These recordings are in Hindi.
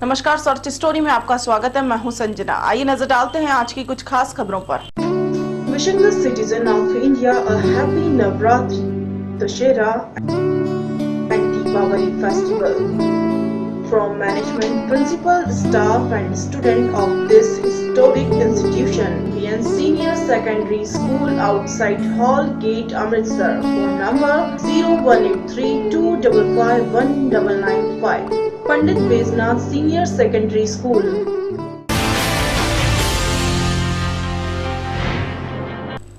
नमस्कार, सर्च स्टोरी में आपका स्वागत है। मैं हूं संजना। आइए नजर डालते हैं आज की कुछ खास खबरों पर। Wishing the citizen of India a happy Navratri, Dussehra and Deepavali festival. From management, principal, staff and student of this historic institution, BN Senior Secondary School outside Hall Gate, Amritsar. Phone number 0183255195. Pandit Beznath Senior Secondary School.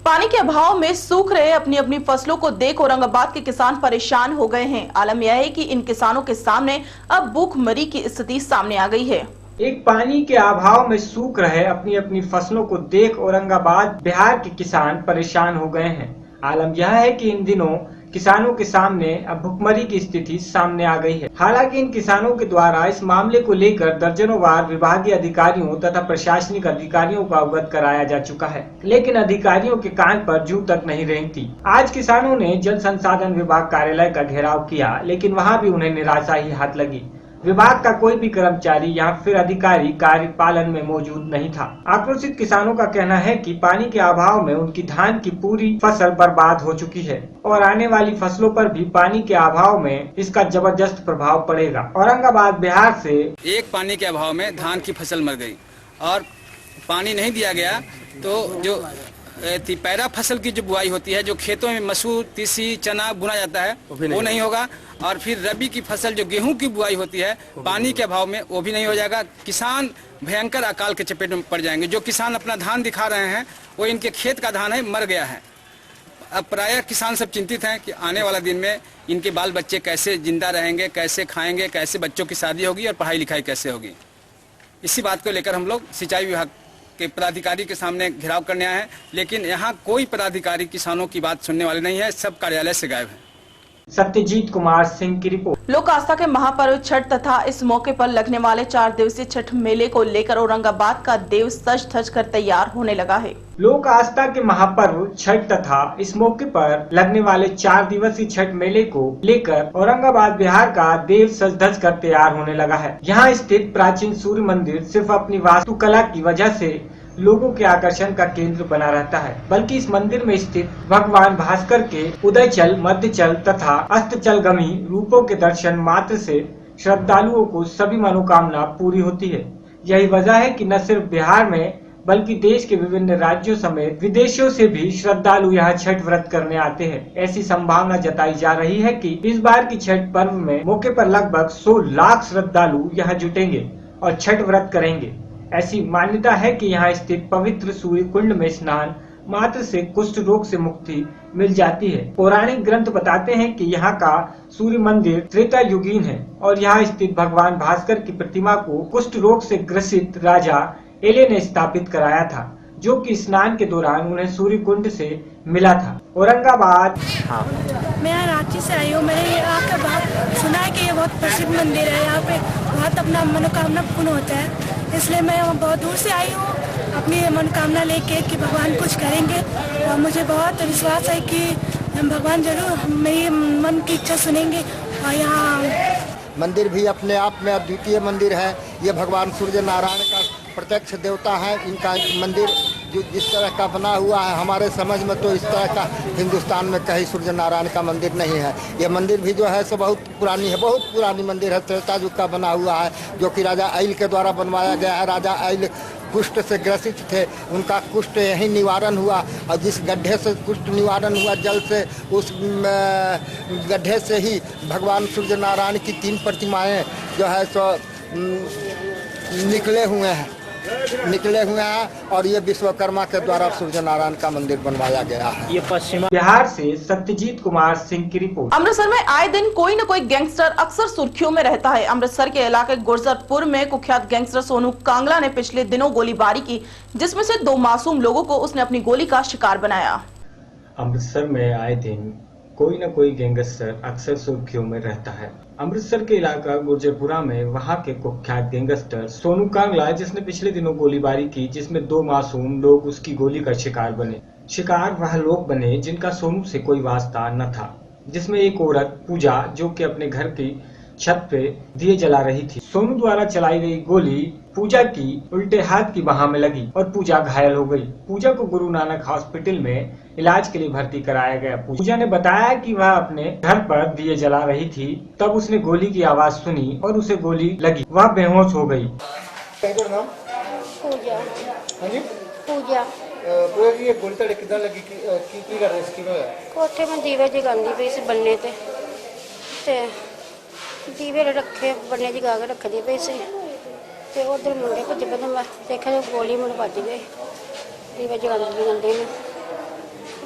पानी के अभाव में सूख रहे अपनी अपनी फसलों को देख औरंगाबाद के किसान परेशान हो गए हैं। आलम यह है कि इन किसानों के सामने अब भूखमरी की स्थिति सामने आ गई है। एक पानी के अभाव में सूख रहे अपनी अपनी फसलों को देख औरंगाबाद बिहार के किसान परेशान हो गए हैं। आलम यह है कि इन दिनों किसानों के सामने अब भुखमरी की स्थिति सामने आ गई है। हालांकि इन किसानों के द्वारा इस मामले को लेकर दर्जनों बार विभागीय अधिकारियों तथा प्रशासनिक अधिकारियों को अवगत कराया जा चुका है, लेकिन अधिकारियों के कान पर जू तक नहीं रेंगती। आज किसानों ने जल संसाधन विभाग कार्यालय का घेराव किया, लेकिन वहां भी उन्हें निराशा ही हाथ लगी। विभाग का कोई भी कर्मचारी या फिर अधिकारी कार्यपालन में मौजूद नहीं था। आक्रोशित किसानों का कहना है कि पानी के अभाव में उनकी धान की पूरी फसल बर्बाद हो चुकी है और आने वाली फसलों पर भी पानी के अभाव में इसका जबरदस्त प्रभाव पड़ेगा। औरंगाबाद बिहार से एक पानी के अभाव में धान की फसल मर गई और पानी नहीं दिया गया तो जो पैरा फसल की जो बुआई होती है, जो खेतों में मसूर, तीसी, चना बुना जाता है वो नहीं होगा। और फिर रबी की फसल जो गेहूं की बुआई होती है पानी के अभाव में वो भी नहीं हो जाएगा। किसान भयंकर अकाल के चपेट में पड़ जाएंगे। जो किसान अपना धान दिखा रहे हैं वो इनके खेत का धान है, मर गया है। अब प्रायः किसान सब चिंतित हैं कि आने वाला दिन में इनके बाल बच्चे कैसे जिंदा रहेंगे, कैसे खाएंगे, कैसे बच्चों की शादी होगी और पढ़ाई लिखाई कैसे होगी। इसी बात को लेकर हम लोग सिंचाई विभाग के पदाधिकारी के सामने घेराव करने आए हैं, लेकिन यहाँ कोई पदाधिकारी किसानों की बात सुनने वाले नहीं है। सब कार्यालय से गायब है। सत्यजीत कुमार सिंह की रिपोर्ट। लोक आस्था के महापर्व छठ तथा इस मौके पर लगने वाले 4 दिवसीय छठ मेले को लेकर औरंगाबाद का देव सज धज कर तैयार होने लगा है। लोक आस्था के महापर्व छठ तथा इस मौके पर लगने वाले 4 दिवसीय छठ मेले को लेकर औरंगाबाद बिहार का देव सज धज कर तैयार होने लगा है। यहाँ स्थित प्राचीन सूर्य मंदिर सिर्फ अपनी वास्तुकला की वजह से लोगों के आकर्षण का केंद्र बना रहता है, बल्कि इस मंदिर में स्थित भगवान भास्कर के उदयचल, मध्यचल तथा अस्तचलगामी रूपों के दर्शन मात्र से श्रद्धालुओं को सभी मनोकामना पूरी होती है। यही वजह है कि न सिर्फ बिहार में बल्कि देश के विभिन्न राज्यों समेत विदेशों से भी श्रद्धालु यहाँ छठ व्रत करने आते हैं। ऐसी संभावना जताई जा रही है कि इस बार की छठ पर्व में मौके पर लगभग 100 लाख श्रद्धालु यहाँ जुटेंगे और छठ व्रत करेंगे। ऐसी मान्यता है कि यहाँ स्थित पवित्र सूर्य कुंड में स्नान मात्र से कुष्ठ रोग से मुक्ति मिल जाती है। पौराणिक ग्रंथ बताते हैं कि यहाँ का सूर्य मंदिर त्रेता युगीन है और यहाँ स्थित भगवान भास्कर की प्रतिमा को कुष्ठ रोग से ग्रसित राजा एले ने स्थापित कराया था, जो कि स्नान के दौरान उन्हें सूर्य कुंड से मिला था। औरंगाबाद। मैं यहाँ रांची से आई हूँ। मैंने यहाँ का बहुत सुना है कि ये बहुत प्रसिद्ध मंदिर है। यहाँ पे बहुत अपना मनोकामना पूर्ण होता है, इसलिए मैं बहुत दूर से आई हूँ अपनी मनोकामना लेके कि भगवान कुछ करेंगे। और मुझे बहुत विश्वास है कि भगवान जरूर मेरी मन की इच्छा सुनेंगे। और यहाँ मंदिर भी अपने आप में अद्वितीय मंदिर है। ये भगवान सूर्य नारायण का प्रत्यक्ष देवता है। इनका मंदिर जो जिस तरह का बना हुआ है, हमारे समझ में तो इस तरह का हिंदुस्तान में कहीं सूर्य नारायण का मंदिर नहीं है। ये मंदिर भी जो है सो बहुत पुरानी है, बहुत पुरानी मंदिर है। त्रेता युग का बना हुआ है, जो कि राजा ऐल के द्वारा बनवाया गया है। राजा ऐल कुष्ठ से ग्रसित थे, उनका कुष्ठ यही निवारण हुआ और जिस गड्ढे से कुष्ठ निवारण हुआ जल से, उस गड्ढे से ही भगवान सूर्य नारायण की 3 प्रतिमाएं जो है सो निकले हुए हैं और ये विश्वकर्मा के द्वारा सूर्य नारायण का मंदिर बनवाया गया है। ये पश्चिम बिहार से सत्यजीत कुमार सिंह की रिपोर्ट। अमृतसर में आए दिन कोई न कोई गैंगस्टर अक्सर सुर्खियों में रहता है। अमृतसर के इलाके गुर्जरपुर में कुख्यात गैंगस्टर सोनू कांगला ने पिछले दिनों गोलीबारी की, जिसमें से 2 मासूम लोगों को उसने अपनी गोली का शिकार बनाया। अमृतसर में आए दिन कोई न कोई गैंगस्टर अक्सर सुर्खियों में रहता है। अमृतसर के इलाका गुर्जरपुरा में वहां के कुख्यात गैंगस्टर सोनू कांगला, जिसने पिछले दिनों गोलीबारी की, जिसमें 2 मासूम लोग उसकी गोली का शिकार बने। शिकार वह लोग बने जिनका सोनू से कोई वास्ता न था, जिसमें एक औरत पूजा, जो कि अपने घर की छत पे दिए जला रही थी। सोनू द्वारा चलाई गई गोली पूजा की उल्टे हाथ की बाह में लगी और पूजा घायल हो गई। पूजा को गुरु नानक हॉस्पिटल में इलाज के लिए भर्ती कराया गया। पूजा ने बताया कि वह अपने घर पर दिए जला रही थी, तब उसने गोली की आवाज सुनी और उसे गोली लगी। वह बेहोश हो गई। नाम पूजा ਹਾਂਜੀ पूजा ਪੂਰਾ ਜੀ ਇਹ ਗੋਲੀ ਤੁਹਾਡੇ ਕਿੱਦਾਂ ਲੱਗੀ ਕੀ ਕਰ ਰਹੇ ਸੀ ਕਿਵੇਂ ਹੋਇਆ ਕੋਠੇ ਮੈਂ ਦੀਵੇ ਜਗਾਉਂਦੀ ਪਈ ਸੀ ਬੰਨੇ ਤੇ ਦੀਵੇ ਰੱਖੇ ਬੰਨੇ ਜਗਾ ਕੇ ਰੱਖਦੀ ਪਈ ਸੀ ਤੇ ਉਧਰ ਮੁੰਡੇ ਭੱਜ ਪਏ ਮੈਂ ਦੇਖਿਆ ਗੋਲੀ ਮੈਨੂੰ ਵੱਜ ਗਈ ਦੀਵੇ ਜਗਾਉਂਦੇ ਨੇ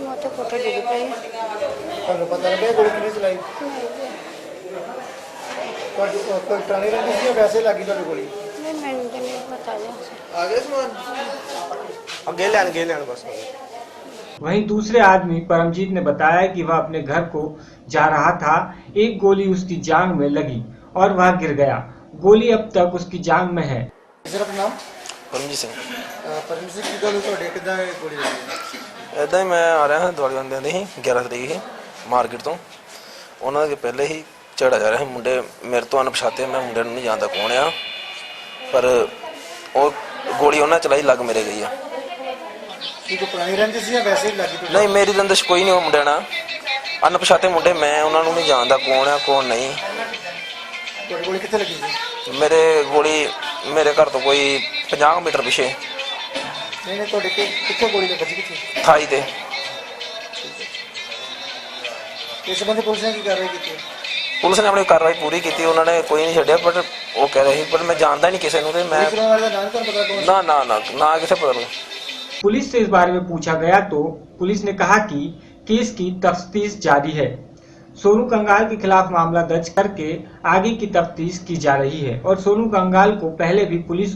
ਮੈਂ ਉੱਥੇ ਕੋਠੇ ਡਿੱਗ ਪਈ ਤੁਹਾਨੂੰ ਪਤਾ ਲੱਗਿਆ ਗੋਲੀ ਕਿਹਨੇ ਚਲਾਈ ਤੁਹਾਡੀ ਕੋਈ ਟਰਾਲੀ ਰੰਗੀ ਸੀ ਵੈਸੇ ਲੱਗੀ ਤੁਹਾਡੀ ਗੋਲੀ ਮੈਨੂੰ ਤਾਂ ਨਹੀਂ ਪਤਾ ਜੀ ਆ ਗਿਆ ਸਮਾਨ ਅੱਗੇ ਲੈਣ ਬਸ। वहीं दूसरे आदमी परमजीत ने बताया कि वह अपने घर को जा रहा था, एक गोली उसकी जांग में लगी और वह गिर गया। गोली अब तक उसकी जांग में है। ਸਰ ਆਪਣਾ ਨਾਮ ਪਰਮਜੀਤ ਸਿੰਘ ਪਰਮਜੀਤ ਸਿੰਘ ਕੀ ਗੱਲ ਤੁਹਾਡੇ ਕਿੱਦਾਂ ਗੋਲੀ ਲੱਗੀ ਇੱਦਾਂ ਹੀ ਮੈਂ ਆ ਰਿਹਾ ਹਾਂ ਦਿਵਾਲੀ ਬੰਦਿਆਂ ਦੀ ਸੀ 11 ਤਰੀਕ ਸੀ ਮਾਰਕੀਟ ਤੋਂ। ਉਹਨਾਂ ਦੇ ਪਹਿਲੇ ਹੀ ਝਗੜਾ ਜਾ ਰਿਹਾ ਸੀ। ਮੁੰਡੇ ਮੇਰੇ ਤੋਂ ਅਣਪਛਾਤੇ, ਮੈਂ ਮੁੰਡੇ ਨੂੰ ਨਹੀਂ ਜਾਣਦਾ ਕੌਣ ਆ, ਪਰ ਉਹ ਗੋਲੀ ਉਹਨਾਂ ਚਲਾਈ ਲੱਗ ਮੇਰੇ ਗਈ ਆ। ਕੀ ਕੋਈ ਪੁਰਾਣੀ ਰੰਜਿਸ਼ ਸੀ ਜਾਂ ਵੈਸੇ ਹੀ ਲੱਗੀ ਨਹੀਂ, ਮੇਰੀ ਰੰਦਿਸ਼ ਕੋਈ ਨਹੀਂ। ਉਹ ਮੁੰਡੇ ਨਾਲ ਅਣਪਛਾਤੇ ਮੁੰਡੇ, ਮੈਂ ਉਹਨਾਂ ਨੂੰ ਨਹੀਂ ਜਾਣਦਾ ਕੌਣ ਆ ਕੌਣ ਨਹੀਂ। ਤੁਹਾਡੀ ਗੋਲੀ ਕਿੱਥੇ ਲੱਗੀ ਸੀ ਮੇਰੇ ਗੋਲੀ ਮੇਰੇ ਘਰ ਤੋਂ ਕੋਈ 50 ਮੀਟਰ ਪਿੱਛੇ ਨਹੀਂ ਤੁਹਾਡੇ ਕਿੱਥੇ ਗੋਲੀ ਲੱਗੀ ਕਿੱਥੇ ਥਾਈ ਤੇ। ਇਸ ਸੰਬੰਧੀ ਪੁਲਿਸ ਨੇ ਕੀ ਕਾਰਵਾਈ ਕੀਤੀ ਪੁਲਿਸ ਨੇ ਆਪਣੀ ਕਾਰਵਾਈ ਪੂਰੀ ਕੀਤੀ, ਉਹਨਾਂ ਨੇ ਕੋਈ ਨਹੀਂ ਛੱਡਿਆ। ਪਰ ਉਹ ਕਹਿ ਰਹੇ ਸੀ ਪਰ ਮੈਂ ਜਾਣਦਾ ਨਹੀਂ ਕਿਸੇ ਨੂੰ, ਤੇ ਮੈਂ ਚਲਾਉਣ ਵਾਲੇ ਦਾ ਨਾਮ ਤੁਹਾਨੂੰ ਪਤਾ ਕੌਣ ਨਾ ਕਿਸੇ पता लगा। पुलिस से इस बारे में पूछा गया तो पुलिस ने कहा कि केस की तफ्तीश जारी है। सोनू कंगाल के खिलाफ मामला दर्ज करके आगे की तफ्तीश की जा रही है और सोनू कंगाल को पहले भी पुलिस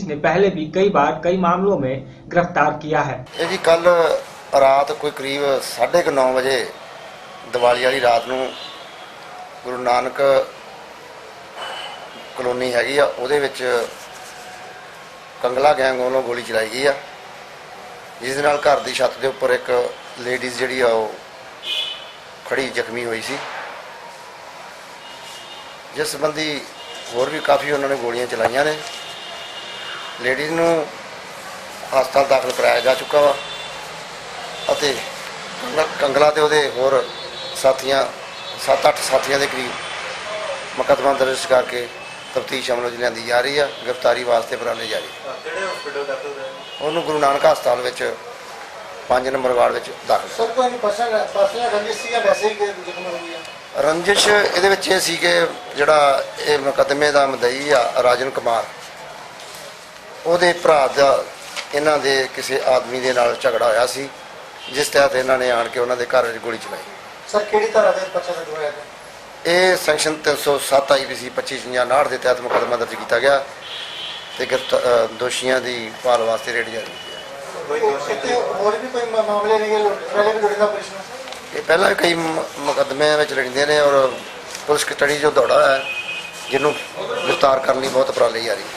ने पहले भी कई बार कई मामलों में गिरफ्तार किया है। ਇਹ ਜੀ ਕੱਲ ਰਾਤ ਕੋਈ ਕਰੀਬ 9:30 ਵਜੇ ਦੀਵਾਲੀ ਵਾਲੀ ਰਾਤ ਨੂੰ ਗੁਰੂ ਨਾਨਕ ਕਲੋਨੀ ਹੈਗੀ ਆ, ਉਹਦੇ ਵਿੱਚ ਕੰਗਲਾ ਗੈਂਗ ਵੱਲੋਂ ਗੋਲੀ ਚਲਾਈ ਗਈ ਆ, ਜਿਸ ਦੇ ਨਾਲ ਘਰ ਦੀ ਛੱਤ ਦੇ ਉੱਪਰ ਇੱਕ ਲੇਡੀਜ਼ ਜਿਹੜੀ ਆ ਉਹ ਖੜੀ ਜ਼ਖਮੀ ਹੋਈ ਸੀ, ਜਿਸ ਸੰਬੰਧੀ ਹੋਰ ਵੀ ਕਾਫੀ ਉਹਨਾਂ ਨੇ ਗੋਲੀਆਂ ਚਲਾਈਆਂ ਨੇ। ਲੇਡੀਜ਼ ਨੂੰ ਹਸਪਤਾਲ ਦਾਖਲ ਕਰਾਇਆ ਜਾ ਚੁੱਕਾ ਵਾ ਅਤੇ ਕੰਗਲਾ ਤੇ ਉਹਦੇ ਹੋਰ ਸਾਥੀਆਂ 7-8 ਸਾਥੀਆਂ ਦੇ ਕਰੀਬ ਮੁਕੱਦਮਾ ਦਰਜ ਕਰਕੇ ਤਫਤੀਸ਼ ਅਮਲ ਵਿੱਚ ਲਿਆਂਦੀ ਜਾ ਰਹੀ ਆ। ਗ੍ਰਿਫਤਾਰੀ ਵਾਸਤੇ ਉਪਰਾਲੇ ਜਾਰੀ। ਕਿਹੜੇ ਹਸਪੀਟਲ ਦਾਖਲ ਹੋਏ ਉਹਨੂੰ ਗੁਰੂ ਨਾਨਕ ਹਸਪਤਾਲ ਵਿੱਚ 5 ਨੰਬਰ ਵਾਰਡ ਵਿੱਚ ਦਾਖਲ। ਸਰ ਕੋਈ ਪਰਸਨਲ ਰੰਜਿਸ਼ ਸੀ ਜਾਂ ਵੈਸੇ ਹੀ ਜ਼ਖਮ ਹੋਈ ਆ ਰੰਜਿਸ਼ ਇਹਦੇ ਵਿੱਚ ਇਹ ਸੀ ਕਿ ਜਿਹੜਾ ਇਹ ਮੁਕੱਦਮੇ ਦਾ ਮੁਦਈ ਆ ਰਾਜਨ ਕੁਮਾਰ, ਉਹਦੇ ਭਰਾ ਦਾ ਇਹਨਾਂ ਦੇ ਕਿਸੇ ਆਦਮੀ ਦੇ ਨਾਲ ਝਗੜਾ ਹੋਇਆ ਸੀ, ਜਿਸ ਤਹਿਤ ਇਹਨਾਂ ਨੇ ਆਣ ਕੇ ਉਹਨਾਂ ਦੇ ਘਰ ਵਿੱਚ ਗੋਲੀ ਚਲਾਈ। ਸਰ ਕਿਹੜੀ ਤਰ੍ਹਾਂ ਦੇ ਪਰਚਾ ਦਰਜ ਹੋਇਆ ਇਹ ਸੈਕਸ਼ਨ 307 IPC 2559 ਦੇ ਤਹਿਤ ਮੁਕੱਦਮਾ ਦਰਜ ਕੀਤਾ ਗਿਆ ਤੇ ਦੋਸ਼ੀਆਂ ਦੀ ਭਾਲ ਵਾਸਤੇ ਰੇਡ ਜਾਰੀ ਕੀਤੀ ਹੈ। ਹੋਰ ਵੀ ਕੋਈ ਮਾਮਲੇ ਨੇ ਪਹਿਲੇ ਵੀ ਜੁੜਦਾ ਪੁਲਿਸ ਨੂੰ ਇਹ ਪਹਿਲਾਂ ਵੀ ਕਈ ਮੁਕੱਦਮਿਆਂ ਵਿੱਚ ਲੜਦੇ ਨੇ ਔਰ ਪੁਲਿਸ ਕਸਟਡੀ ਜੋ ਦੌੜਾ ਹੈ, ਜਿਹਨੂੰ ਗ੍ਰਿਫਤਾਰ ਕਰਨ ਲਈ ਬਹੁਤ ਉਪਰਾਲੇ ਜਾਰੀ ਹੈ।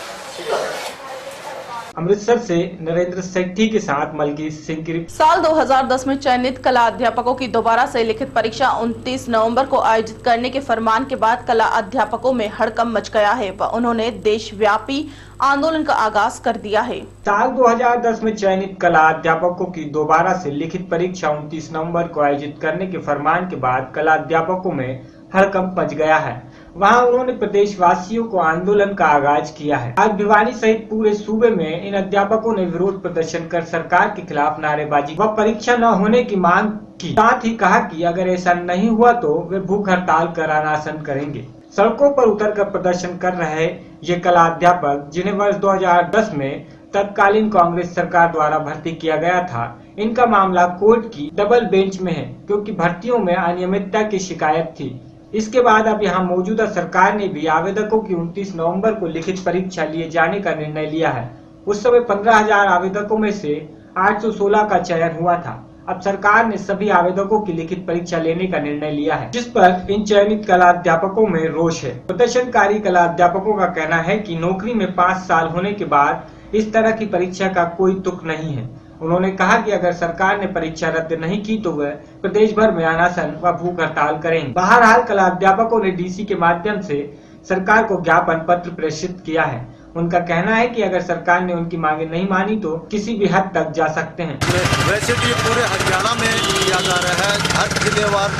अमृतसर से नरेंद्र सेठी के साथ मलकीत सिंह की रिपोर्ट। साल 2010 में चयनित कला अध्यापकों की दोबारा से लिखित परीक्षा 29 नवंबर को आयोजित करने के फरमान के बाद कला अध्यापकों में हड़कंप मच गया है व उन्होंने देशव्यापी आंदोलन का आगाज कर दिया है। साल 2010 में चयनित कला अध्यापकों की दोबारा से लिखित परीक्षा 29 नवंबर को आयोजित करने के फरमान के बाद कला अध्यापकों में हड़कंप मच गया है। वहां उन्होंने प्रदेशवासियों को आंदोलन का आगाज किया है। आज भिवानी सहित पूरे सूबे में इन अध्यापकों ने विरोध प्रदर्शन कर सरकार के खिलाफ नारेबाजी व परीक्षा न होने की मांग की। साथ ही कहा कि अगर ऐसा नहीं हुआ तो वे भूख हड़ताल कर अनशन करेंगे। सड़कों पर उतरकर प्रदर्शन कर रहे ये कला अध्यापक, जिन्हें वर्ष 2010 में तत्कालीन कांग्रेस सरकार द्वारा भर्ती किया गया था, इनका मामला कोर्ट की डबल बेंच में है, क्योंकि भर्तियों में अनियमितता की शिकायत थी। इसके बाद अब यहाँ मौजूदा सरकार ने भी आवेदकों की 29 नवंबर को लिखित परीक्षा लिए जाने का निर्णय लिया है। उस समय 15,000 आवेदकों में से 816 का चयन हुआ था। अब सरकार ने सभी आवेदकों की लिखित परीक्षा लेने का निर्णय लिया है, जिस पर इन चयनित कला अध्यापकों में रोष है। प्रदर्शनकारी कला अध्यापकों का कहना है कि नौकरी में 5 साल होने के बाद इस तरह की परीक्षा का कोई तुक नहीं है। उन्होंने कहा कि अगर सरकार ने परीक्षा रद्द नहीं की तो वह प्रदेश भर में अनशन व भूख हड़ताल करेंगे। बहरहाल कला अध्यापकों ने डीसी के माध्यम से सरकार को ज्ञापन पत्र प्रेषित किया है। उनका कहना है कि अगर सरकार ने उनकी मांगे नहीं मानी तो किसी भी हद तक जा सकते हैं। वैसे तो ये पूरे हरियाणा में किया जा रहा है। हर जिलेवार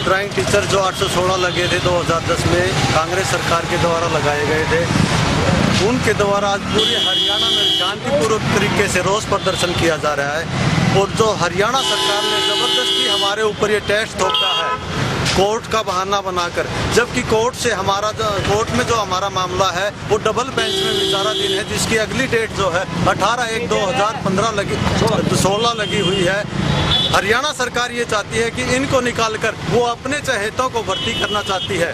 ड्राइंग टीचर जो 816 लगे थे 2010 में कांग्रेस सरकार के द्वारा लगाए गए थे, उनके द्वारा आज पूरे हरियाणा में शांतिपूर्वक तरीके से रोष प्रदर्शन किया जा रहा है। और जो हरियाणा सरकार ने जबरदस्ती हमारे ऊपर ये टेस्ट थोपा है कोर्ट का बहाना बनाकर, जबकि कोर्ट में जो हमारा मामला है वो डबल बेंच में विचाराधीन है, जिसकी अगली डेट जो है 18/1/2016 लगी हुई है। हरियाणा सरकार ये चाहती है कि इनको निकालकर वो अपने चहेतों को भर्ती करना चाहती है।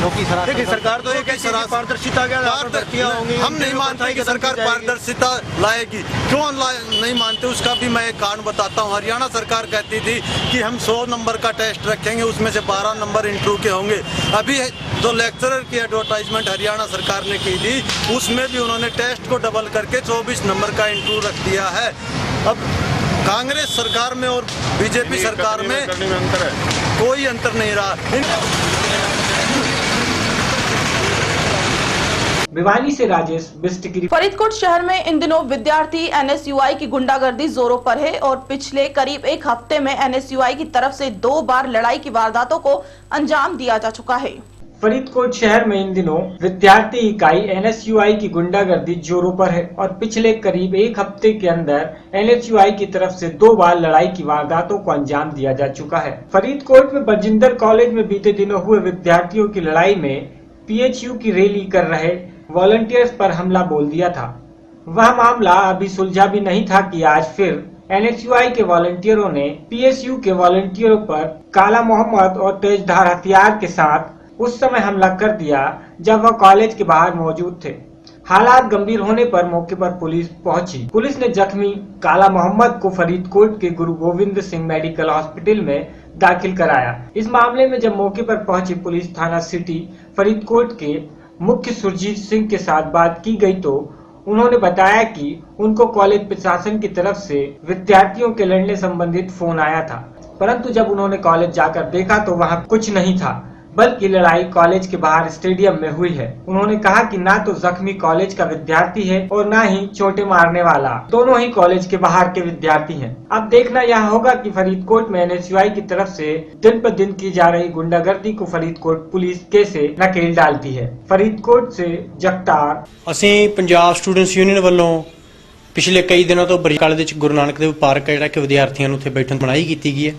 देखिए सरकार तो ये पारदर्शिता हम नहीं मानते कि सरकार पारदर्शिता लाएगी। क्यों नहीं मानते उसका भी मैं एक कारण बताता हूँ। हरियाणा सरकार कहती थी कि हम 100 नंबर का टेस्ट रखेंगे, उसमें से 12 नंबर इंटरव्यू के होंगे। अभी जो लेक्चरर की एडवर्टाइजमेंट हरियाणा सरकार ने की थी उसमें भी उन्होंने टेस्ट को डबल करके 24 नंबर का इंटरव्यू रख दिया है। अब कांग्रेस सरकार में और बीजेपी सरकार में कोई अंतर नहीं रहा। भिवानी से राजेश बिस्ट की। फरीदकोट शहर में इन दिनों विद्यार्थी एनएसयूआई की गुंडागर्दी जोरों पर है और पिछले करीब एक हफ्ते में एनएसयूआई की तरफ से 2 बार लड़ाई की वारदातों को अंजाम दिया जा चुका है। फरीदकोट शहर में इन दिनों विद्यार्थी इकाई एनएसयूआई की गुंडागर्दी जोरों पर है और पिछले करीब एक हफ्ते के अंदर एनएसयूआई की तरफ से 2 बार लड़ाई की वारदातों को अंजाम दिया जा चुका है। फरीदकोट में बरजिंदर कॉलेज में बीते दिनों हुए विद्यार्थियों की लड़ाई में पीएचयू की रैली कर रहे वॉलंटियर्स पर हमला बोल दिया था। वह मामला अभी सुलझा भी नहीं था कि आज फिर एनएसयूआई के वॉलंटियरों ने पीएसयू के वॉलंटियरों पर काला मोहम्मद और तेजधार हथियार के साथ उस समय हमला कर दिया जब वह कॉलेज के बाहर मौजूद थे। हालात गंभीर होने पर मौके पर पुलिस पहुंची। पुलिस ने जख्मी काला मोहम्मद को फरीदकोट के गुरु गोविंद सिंह मेडिकल हॉस्पिटल में दाखिल कराया। इस मामले में जब मौके पर पहुंची पुलिस थाना सिटी फरीदकोट के मुख्य सुरजीत सिंह के साथ बात की गई तो उन्होंने बताया कि उनको कॉलेज प्रशासन की तरफ से विद्यार्थियों के लड़ने संबंधित फोन आया था, परंतु जब उन्होंने कॉलेज जाकर देखा तो वहां कुछ नहीं था, बल्कि लड़ाई कॉलेज के बाहर स्टेडियम में हुई है। उन्होंने कहा कि ना तो जख्मी कॉलेज का विद्यार्थी है और ना ही चोटें मारने वाला, दोनों ही कॉलेज के बाहर के विद्यार्थी हैं। अब देखना यह होगा कि फरीदकोट में एनएसयूआई की तरफ से दिन पर दिन की जा रही गुंडागर्दी को फरीदकोट पुलिस कैसे नकेल डालती है। फरीदकोट से जगतार। ਅਸੀਂ ਪੰਜਾਬ ਸਟੂਡੈਂਟਸ ਯੂਨੀਅਨ ਵੱਲੋਂ ਪਿਛਲੇ ਕਈ ਦਿਨਾਂ ਤੋਂ ਬਰੀਕ ਕਾਲਜ ਵਿੱਚ ਗੁਰੂ ਨਾਨਕ ਦੇਵ ਪਾਰਕ ਜਿਹੜਾ ਕਿ ਵਿਦਿਆਰਥੀਆਂ ਨੂੰ ਉੱਥੇ ਬੈਠਣ ਦੀ ਮਨਾਹੀ ਕੀਤੀ ਗਈ ਹੈ।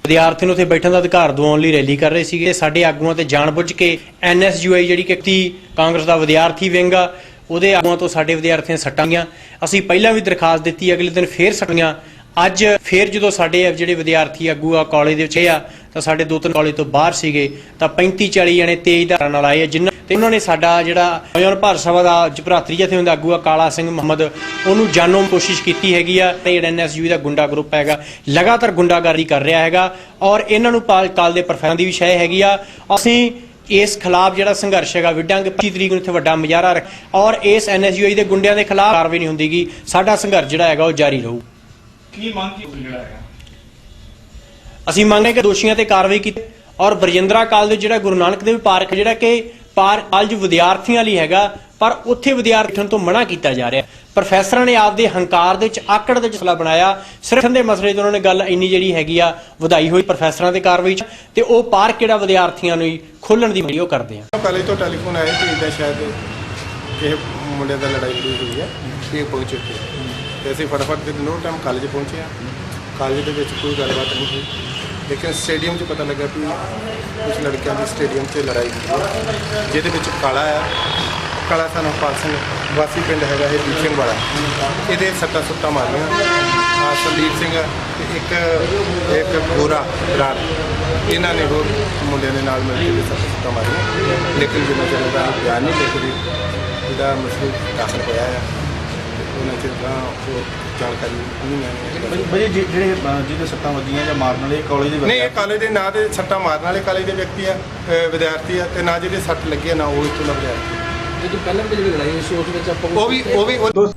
ਵਿਦਿਆਰਥੀਆਂ ਨੂੰ ਉੱਥੇ ਬੈਠਣ ਦਾ ਅਧਿਕਾਰ ਦਿਵਾਉਣ ਲਈ ਰੈਲੀ ਕਰ ਰਹੇ ਸੀਗੇ। ਸਾਡੇ ਆਗੂਆਂ ਤੇ ਜਾਣਬੁੱਝ ਕੇ ਐਨਐਸਯੂਆਈ ਜਿਹੜੀ ਕਿ ਕਾਂਗਰਸ ਦਾ ਵਿਦਿਆਰਥੀ ਵਿੰਗ ਆ ਉਹਦੇ ਆਗੂਆਂ ਤੋਂ ਸਾਡੇ ਵਿਦਿਆਰਥੀਆਂ ਸੱਟਾਂ ਗਈਆਂ। ਅਸੀਂ ਪਹਿਲਾਂ ਵੀ ਦਰਖਾਸਤ ਦਿੱਤੀ, ਅਗਲੇ ਦਿਨ ਫੇਰ ਸੱਟੀਆਂ। ਅੱਜ ਫੇਰ ਜਦੋਂ ਸਾਡੇ ਜਿਹੜੇ ਵਿਦਿਆਰਥੀ ਆਗੂ ਆ ਕਾਲਜ ਦੇ ਵਿੱਚ ਆ ਤਾਂ ਸਾਡੇ 2-3 ਕਾਲਜ ਤੋਂ ਬਾਹਰ ਸੀਗੇ ਤਾਂ 35-40 ਜਣੇ ਤੇਜ਼ ਧਾਰਾਂ ਨਾਲ ਆਏ ਜਿਨ੍ਹਾਂ ਤੇ ਉਹਨਾਂ ਨੇ ਸਾਡਾ ਜਿਹੜਾ ਨੌਜਵਾਨ ਭਾਰਤ ਸਭਾ ਦਾ ਭਰਾਤਰੀ ਜਥੇਬੰਦੀ ਆਗੂ ਆ ਕਾਲਾ ਸਿੰਘ ਮੁਹੰਮਦ ਉਹਨੂੰ ਜਾਨੋਂ ਕੋਸ਼ਿਸ਼ ਕੀਤੀ ਹੈਗੀ ਆ। ਤੇ ਜਿਹੜਾ ਐਨਐਸਯੂ ਦਾ ਗੁੰਡਾ ਗਰੁੱਪ ਹੈਗਾ ਲਗਾਤਾਰ ਗੁੰਡਾਗਰਦੀ ਕਰ ਰਿਹਾ ਹੈਗਾ ਔਰ ਇਹਨਾਂ ਨੂੰ ਕਾਲ ਦੇ ਪ੍ਰੋਫੈਸਰਾਂ ਦੀ ਵੀ ਸ਼ੈ ਹੈਗੀ ਆ। ਅਸੀਂ ਇਸ ਖਿਲਾਫ ਜਿਹੜਾ ਸੰਘਰਸ਼ ਹੈਗਾ ਵਿੱਢਾਂਗੇ। 25 ਤਰੀਕ ਨੂੰ ਇੱਥੇ ਵੱਡਾ ਮੁਜ਼ਾਹਰਾ ਔਰ ਇਸ ਐਨਐਸਯੂ ਦੇ ਗੁੰਡਿਆਂ ਦੇ ਖਿਲਾਫ ਕਾਰਵਾਈ ਨਹੀਂ ਹੁੰਦੀਗੀ। ਸਾਡਾ ਸੰਘਰਸ਼ ਜਿਹੜਾ ਹੈਗਾ ਉਹ ਜਾਰੀ ਰਹੂ। ਕੀ ਮੰਗ ਕੀ ਜਿਹੜਾ ਹੈਗਾ ਅਸੀਂ ਮੰਗਦੇ ਕਿ ਦੋਸ਼ੀਆਂ ਤੇ ਕਾਰਵਾਈ ਕੀਤੀ ਔਰ ਬਰਜਿੰਦਰਾ ਕਾਲਜ ਜਿਹੜਾ ਗੁਰੂ ਨਾਨਕ ਦੇਵ ਪਾਰਕ ਜਿਹੜਾ ਕਿ ਕਾਲਜ ਵਿਦਿਆਰਥੀਆਂ ਲਈ ਹੈਗਾ ਪਰ ਉੱਥੇ ਵਿਦਿਆਰਥੀਆਂ ਤੋਂ ਮਨਾ ਕੀਤਾ ਜਾ ਰਿਹਾ। ਪ੍ਰੋਫੈਸਰਾਂ ਨੇ ਆਪਦੇ ਹੰਕਾਰ ਦੇ ਵਿੱਚ ਆਕੜ ਦੇ ਮਸਲਾ ਬਣਾਇਆ। ਸਿਰਫ ਦੇ ਮਸਲੇ 'ਚ ਉਹਨਾਂ ਨੇ ਗੱਲ ਇੰਨੀ ਜਿਹੜੀ ਹੈਗੀ ਆ ਵਧਾਈ ਹੋਈ ਪ੍ਰੋਫੈਸਰਾਂ ਦੇ ਕਾਰਵਾਈ 'ਚ ਤੇ ਉਹ ਪਾਰਕ ਜਿਹੜਾ ਵਿਦਿਆਰਥੀਆਂ ਨੂੰ ਖੋਲਣ ਦੀ ਮੰਗ ਉਹ ਕਰਦੇ ਆ। ਕਾਲਜ ਤੋਂ ਟੈਲੀਫੋਨ ਆਇਆ ਕਿ ਇਦਾਂ ਸ਼ਾਇਦ ਕਿਸੇ ਮੁੰਡੇ ਦਾ ਲੜਾਈ ਹੋਈ ਹੈ ਕਿ ਪਹੁੰਚ ਚੁੱਕੇ ਤੇ ਅਸੀਂ ਫਟਾਫਟ ਦੇ ਨੋ ਟਾਈਮ ਕਾਲਜ ਪਹੁੰਚੇ ਆ। ਕਾਲਜ ਦੇ ਵਿੱਚ ਕੋਈ ਗੱਲਬਾਤ ਨਹੀਂ ਹੋਈ ਲੇਕਿਨ ਸਟੇਡੀਅਮ 'ਚ ਪਤਾ ਲੱਗਾ ਕਿ ਕੁਝ ਲੜਕਿਆਂ ਦੀ ਸਟੇਡੀਅਮ 'ਚ ਲੜਾਈ ਹੋਈ ਜਿਹਦੇ ਵਿੱਚ ਕਾਲਾ ਸਾਨੂੰ ਪਾਲ ਸਿੰਘ ਵਾਸੀ ਪਿੰਡ ਹੈਗਾ ਇਹ ਦੀਪ ਸਿੰਘ ਵਾਲਾ ਇਹਦੇ ਸੱਟਾਂ ਮਾਰੀਆਂ। ਸੰਦੀਪ ਸਿੰਘ ਤੇ ਇੱਕ ਗੋਰਾ ਬਰਾੜ ਇਹਨਾਂ ਨੇ ਹੋਰ ਮੁੰਡਿਆਂ ਦੇ ਨਾਲ ਮਿਲ ਕੇ ਸੱਟਾਂ ਮਾਰੀਆਂ ਲੇਕਿਨ ਜਿੰਨਾ ਚਿਰ ਦਾ ਬਿਆਨ ਨਹੀਂ ਲਿਖਦੇ ਇਹਦਾ ਮਸਲਾ ਦਾਖਲ ਹੋਇਆ ਹੈ ਉਹਨਾਂ ਚਿਰ ਦਾ ਜਾਣਕਾਰੀ ਨਹੀਂ ਹੈ। ਜਿਹੜੇ ਜਿਹਦੇ ਸੱਟਾਂ ਵੱਜੀਆਂ ਜਾਂ ਮਾਰਨ ਵਾਲੇ ਕਾਲਜ ਦੇ ਨਹੀਂ, ਇਹ ਕਾਲਜ ਦੇ ਨਾਂ ਦੇ ਸੱਟਾਂ ਮਾਰਨ ਵਾਲੇ ਕਾਲਜ ਦੇ ਵਿਅਕਤੀ ਆ ਵਿਦਿਆਰਥੀ ਆ ਤੇ ਨਾ ਜਿਹਦੇ ਸੱਟ ਲੱਗੀ ਆ ਨਾ ਉਹ ਇੱਥੋਂ ਦਾ ਵਿਦਿਆਰਥੀ।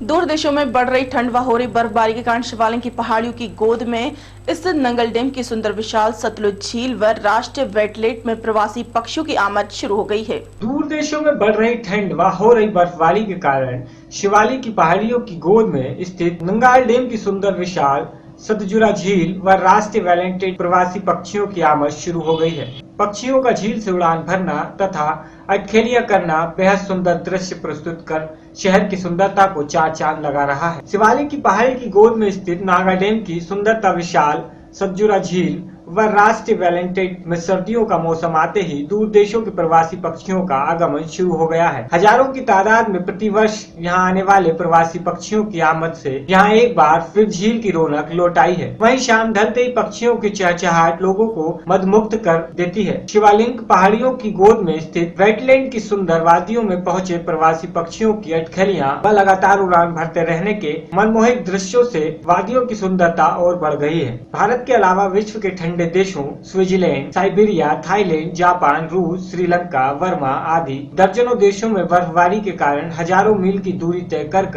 दूर देशों में बढ़ रही ठंड व हो रही बर्फबारी के कारण शिवालिक की पहाड़ियों की गोद में स्थित नंगल डैम की सुंदर विशाल सतलुज झील व राष्ट्रीय वेटलैंड में प्रवासी पक्षियों की आमद शुरू हो गई है। दूर देशों में बढ़ रही ठंड व हो रही बर्फबारी के कारण शिवालिक की पहाड़ियों की गोद में स्थित नंगाल डैम की सुंदर विशाल सतजुरा झील व राष्ट्रीय वेटलैंड प्रवासी पक्षियों की आमद शुरू हो गई है। पक्षियों का झील से उड़ान भरना तथा अटखेलियां करना बेहद सुंदर दृश्य प्रस्तुत कर शहर की सुंदरता को चार चांद लगा रहा है। शिवालिक की पहाड़ी की गोद में स्थित नागा डैम की सुंदरता विशाल सतजुरा झील व राष्ट्रीय वेटलैंड में सर्दियों का मौसम आते ही दूर देशों के प्रवासी पक्षियों का आगमन शुरू हो गया है। हजारों की तादाद में प्रतिवर्ष यहां आने वाले प्रवासी पक्षियों की आमद से यहां एक बार फिर झील की रौनक लौट आई है। वहीं शाम ढलते ही पक्षियों की चहचहाहट लोगों को मंत्रमुग्ध कर देती है। शिवालिक पहाड़ियों की गोद में स्थित वेटलैंड की सुंदर वादियों में पहुंचे प्रवासी पक्षियों की अटखेलियां व लगातार उड़ान भरते रहने के मनमोहक दृश्यों से वादियों की सुंदरता और बढ़ गई है। भारत के अलावा विश्व के ठंडे देशों स्विट्जरलैंड, साइबेरिया, थाईलैंड, जापान, रूस, श्रीलंका, वर्मा आदि दर्जनों देशों में बर्फबारी के कारण हजारों मील की दूरी तय कर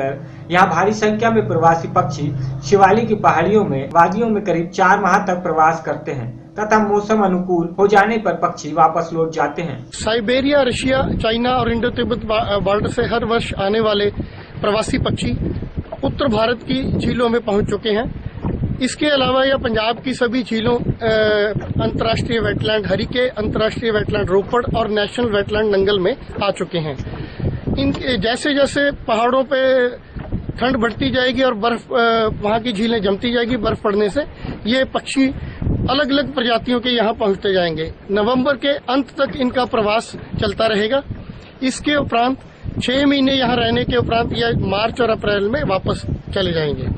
यहाँ भारी संख्या में प्रवासी पक्षी शिवालिक की पहाड़ियों में वादियों में करीब 4 माह तक प्रवास करते हैं तथा मौसम अनुकूल हो जाने पर पक्षी वापस लौट जाते हैं। साइबेरिया, रशिया, चाइना और इंडो तिब्बत बॉर्डर से हर वर्ष आने वाले प्रवासी पक्षी उत्तर भारत की झीलों में पहुंच चुके हैं। इसके अलावा यह पंजाब की सभी झीलों, अंतर्राष्ट्रीय वेटलैंड हरिके, अंतर्राष्ट्रीय वेटलैंड रोपड़ और नेशनल वेटलैंड नंगल में आ चुके हैं। जैसे जैसे पहाड़ों पे ठंड बढ़ती जाएगी और बर्फ वहां की झीलें जमती जाएगी, बर्फ पड़ने से ये पक्षी अलग अलग प्रजातियों के यहाँ पहुंचते जाएंगे। नवंबर के अंत तक इनका प्रवास चलता रहेगा। इसके उपरांत 6 महीने यहाँ रहने के उपरांत यह मार्च और अप्रैल में वापस चले जाएंगे।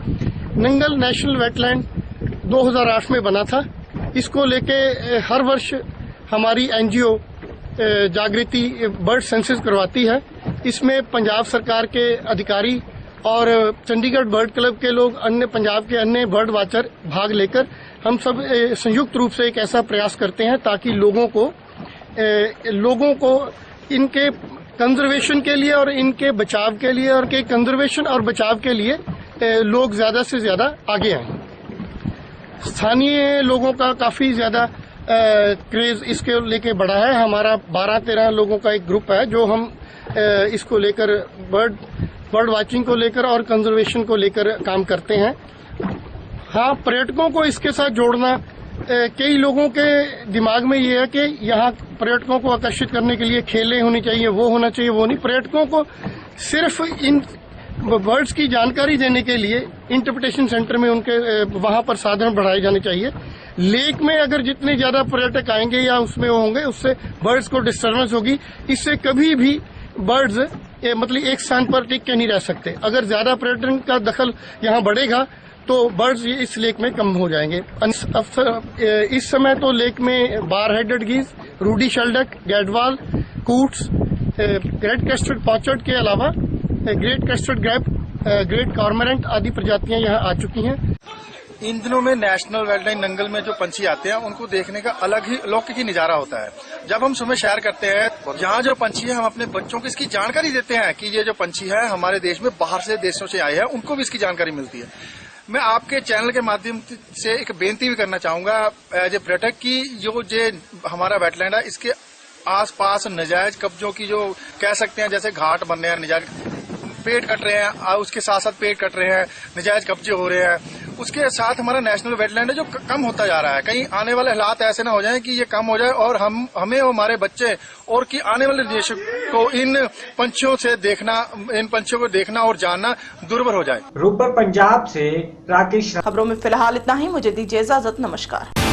नंगल नेशनल वेटलैंड 2008 में बना था। इसको लेके हर वर्ष हमारी एनजीओ जागृति बर्ड सेंसस करवाती है। इसमें पंजाब सरकार के अधिकारी और चंडीगढ़ बर्ड क्लब के लोग, अन्य पंजाब के अन्य बर्ड वाचर भाग लेकर हम सब संयुक्त रूप से एक ऐसा प्रयास करते हैं ताकि लोगों को इनके कंजर्वेशन के लिए और इनके बचाव के लिए और के कंजर्वेशन और बचाव के लिए लोग ज्यादा से ज्यादा आगे आए। स्थानीय लोगों का काफी ज्यादा क्रेज इसके लेके बढ़ा है। हमारा 12-13 लोगों का एक ग्रुप है जो हम इसको लेकर बर्ड वाचिंग को लेकर और कंजर्वेशन को लेकर काम करते हैं। हाँ, पर्यटकों को इसके साथ जोड़ना, कई लोगों के दिमाग में ये है कि यहाँ पर्यटकों को आकर्षित करने के लिए खेलें होनी चाहिए, वो होना चाहिए, वो नहीं। पर्यटकों को सिर्फ इन बर्ड्स की जानकारी देने के लिए इंटरप्रिटेशन सेंटर में उनके वहां पर साधन बढ़ाए जाने चाहिए। लेक में अगर जितने ज्यादा पर्यटक आएंगे या उसमें होंगे, उससे बर्ड्स को डिस्टर्बेंस होगी। इससे कभी भी बर्ड्स मतलब एक स्थान पर टिक के नहीं रह सकते। अगर ज्यादा पर्यटन का दखल यहाँ बढ़ेगा तो बर्ड्स इस लेक में कम हो जाएंगे। इस समय तो लेक में bar headed geese, ruddy shelduck, gadwall, coots, great crested pochard के अलावा great crested grebe, great cormorant आदि प्रजातियां यहाँ आ चुकी हैं। इन दिनों में नेशनल वेटलैंड नंगल में जो पंछी आते हैं उनको देखने का अलग ही अलौकिक ही नजारा होता है। जब हम सुबह सैर करते हैं, यहाँ जो पंछी है, हम अपने बच्चों को इसकी जानकारी देते हैं कि ये जो पंछी है हमारे देश में बाहर से देशों से आए हैं, उनको भी इसकी जानकारी मिलती है। मैं आपके चैनल के माध्यम से एक बेनती भी करना चाहूंगा एज ए पर्यटक की, जो हमारा वेटलैंड है इसके आसपास नजायज कब्जों की, जो कह सकते हैं जैसे घाट बन रहे हैं, नजायज पेड़ कट रहे हैं, उसके साथ साथ पेड़ कट रहे हैं, नजायज कब्जे हो रहे हैं, उसके साथ हमारा नेशनल वेटलैंड है जो कम होता जा रहा है। कहीं आने वाले हालात ऐसे ना हो जाएं कि ये कम हो जाए और हमें और हमारे बच्चे और कि आने वाले देश को इन पंछियों को देखना और जानना दुर्भर हो जाए। रूपर पंजाब से राकेश। खबरों में फिलहाल इतना ही। मुझे दीजिए इजाजत। नमस्कार।